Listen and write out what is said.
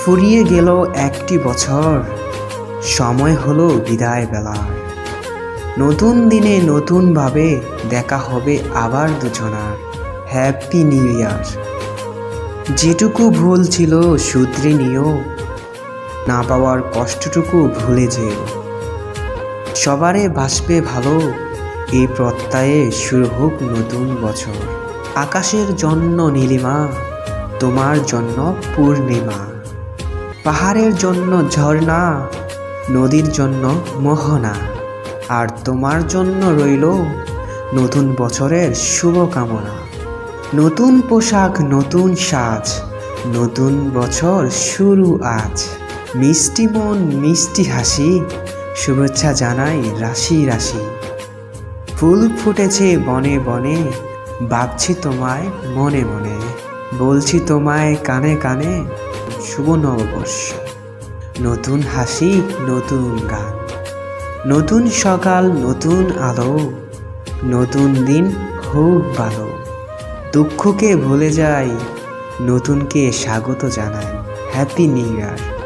ফুরিয়ে গেল একটি বছর, সময় হলো বিদায় বেলার। নতুন দিনে নতুনভাবে দেখা হবে আবার দুজনার। Happy new year. যেটুকু ভুল ছিল শুধরে নিও, না পাওয়ার কষ্টটুকু ভুলে যেও। সবারে বাসবে ভালো, এই প্রত্যয়ে শুরু হোক নতুন বছর। আকাশের জন্য নীলিমা, তোমার জন্য পূর্ণিমা। পাহাড়ের জন্য ঝর্ণা, নদীর জন্য মোহনা। আর তোমার জন্য রইল নতুন বছরের শুভকামনা। নতুন পোশাক, নতুন সাজ, নতুন বছর শুরু আজ। মিষ্টি মন, মিষ্টি হাসি, শুভেচ্ছা জানাই রাশি রাশি। ফুল ফুটেছে বনে বনে, ভাবছি তোমায় মনে মনে। বলছি তোমায় কানে কানে, শুভ নববর্ষ। নতুন হাসি, নতুন গান, নতুন সকাল, নতুন আলো। নতুন দিন হোক ভালো। দুঃখকে ভুলে যাই, নতুনকে স্বাগত জানাই। Happy new year.